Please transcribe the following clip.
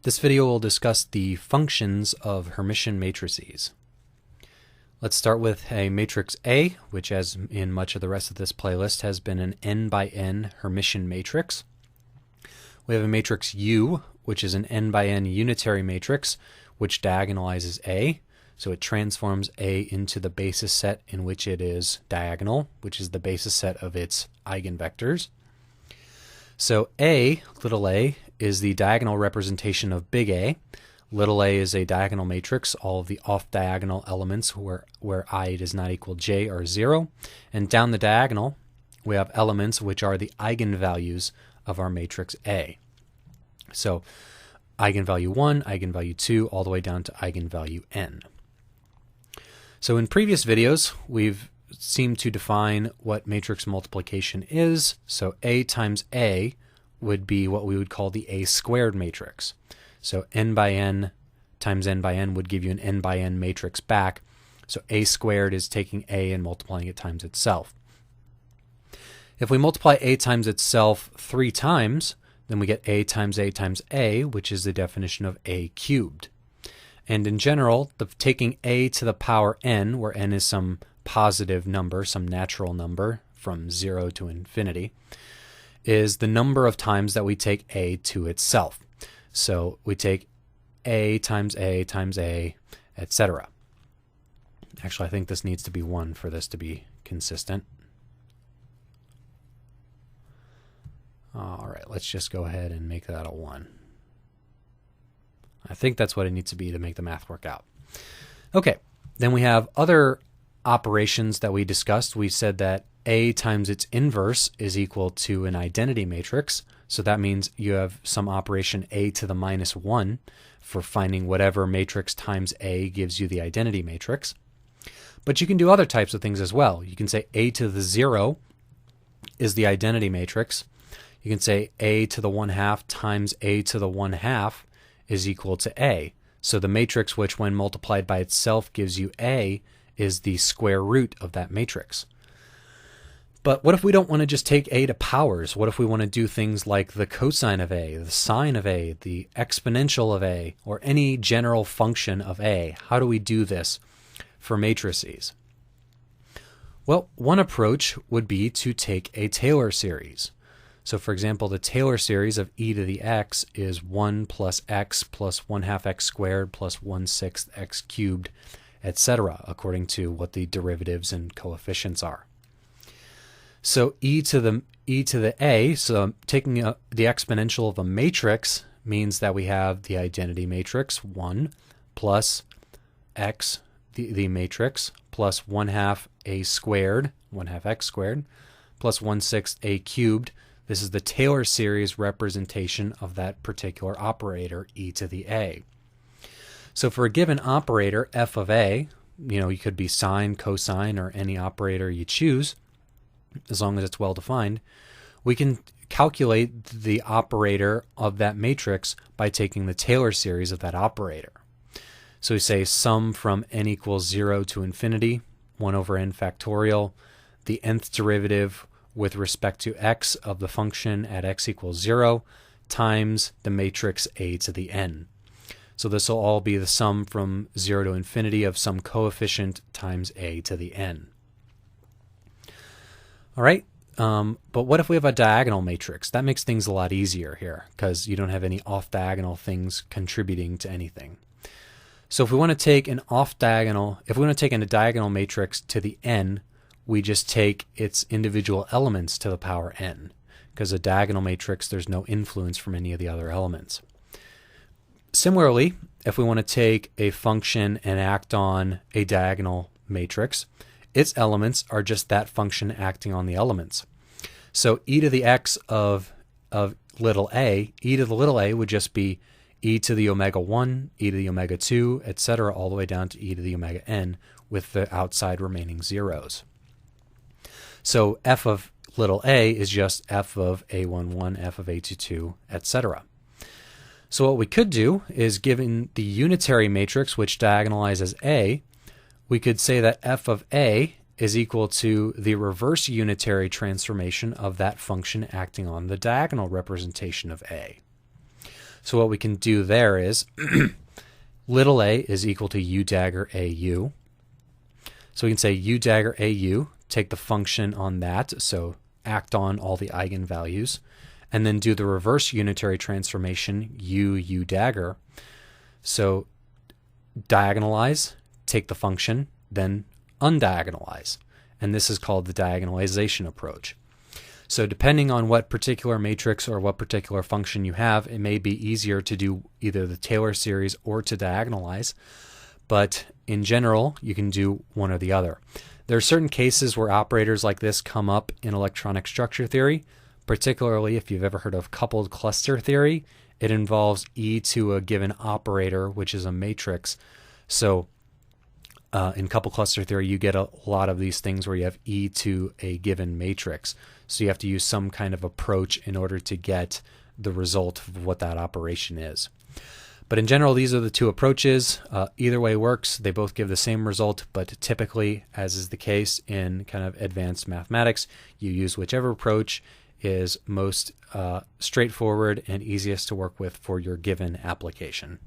This video will discuss the functions of Hermitian matrices. Let's start with a matrix A, which as in much of the rest of this playlist has been an n by n Hermitian matrix. We have a matrix U, which is an n by n unitary matrix, which diagonalizes A. So it transforms A into the basis set in which it is diagonal, which is the basis set of its eigenvectors. So A, little a, is the diagonal representation of big A. Little a is a diagonal matrix. All of the off-diagonal elements where I does not equal j are 0. And down the diagonal, we have elements which are the eigenvalues of our matrix A. So eigenvalue 1, eigenvalue 2, all the way down to eigenvalue n. So in previous videos, we've seemed to define what matrix multiplication is. So A times A would be what we would call the A squared matrix. So n by n times n by n would give you an n by n matrix back. So A squared is taking A and multiplying it times itself. If we multiply A times itself 3 times, then we get A times A, which is the definition of A cubed. And in general, taking A to the power n, where n is some positive number, some natural number from 0 to infinity, is the number of times that we take A to itself. So we take A times A times A, etc. Actually, I think this needs to be 1 for this to be consistent. All right, let's just go ahead and make that a 1. I think that's what it needs to be to make the math work out. Okay, then we have other operations that we discussed. We said that A times its inverse is equal to an identity matrix. So that means you have some operation A to the minus 1 for finding whatever matrix times A gives you the identity matrix. But you can do other types of things as well. You can say A to the 0 is the identity matrix. You can say A to the 1/2 times A to the 1/2 is equal to A. So the matrix which when multiplied by itself gives you A is the square root of that matrix. But what if we don't want to just take A to powers? What if we want to do things like the cosine of A, the sine of A, the exponential of A, or any general function of A? How do we do this for matrices? Well, one approach would be to take a Taylor series. So for example, the Taylor series of e to the x is 1 plus x plus 1/2 x squared plus 1/6 x cubed, etc., according to what the derivatives and coefficients are. So e to the a, so taking the exponential of a matrix means that we have the identity matrix 1 plus x, the matrix, plus 1/2 a squared, 1/2 x squared, plus 1/6 a cubed. This is the Taylor series representation of that particular operator, e to the a. So for a given operator, f of a, you could be sine, cosine, or any operator you choose, as long as it's well defined, we can calculate the operator of that matrix by taking the Taylor series of that operator. So we say sum from n equals 0 to infinity, 1 over n factorial, the nth derivative with respect to x of the function at x equals 0 times the matrix A to the n. So this will all be the sum from 0 to infinity of some coefficient times A to the n. All right, but what if we have a diagonal matrix? That makes things a lot easier here because you don't have any off-diagonal things contributing to anything. So if we want to take an diagonal matrix to the n, we just take its individual elements to the power n, because a diagonal matrix, there's no influence from any of the other elements. Similarly, if we want to take a function and act on a diagonal matrix, its elements are just that function acting on the elements. So e to the x of little a, e to the little a would just be e to the omega 1, e to the omega 2, etc., all the way down to e to the omega n, with the outside remaining zeros. So f of little a is just f of a11, f of a22, etc. So what we could do is, given the unitary matrix which diagonalizes a, we could say that f of a is equal to the reverse unitary transformation of that function acting on the diagonal representation of a. So what we can do there is little a is equal to u dagger au. So we can say u dagger au, take the function on that, so act on all the eigenvalues, and then do the reverse unitary transformation u dagger. So diagonalize, take the function, then undiagonalize. And this is called the diagonalization approach. So depending on what particular matrix or what particular function you have, it may be easier to do either the Taylor series or to diagonalize, but in general, you can do one or the other. There are certain cases where operators like this come up in electronic structure theory, particularly if you've ever heard of coupled cluster theory. It involves e to a given operator, which is a matrix. So in coupled cluster theory, you get a lot of these things where you have e to a given matrix. So you have to use some kind of approach in order to get the result of what that operation is. But in general, these are the two approaches. Either way works. They both give the same result, but typically, as is the case in kind of advanced mathematics, you use whichever approach is most straightforward and easiest to work with for your given application.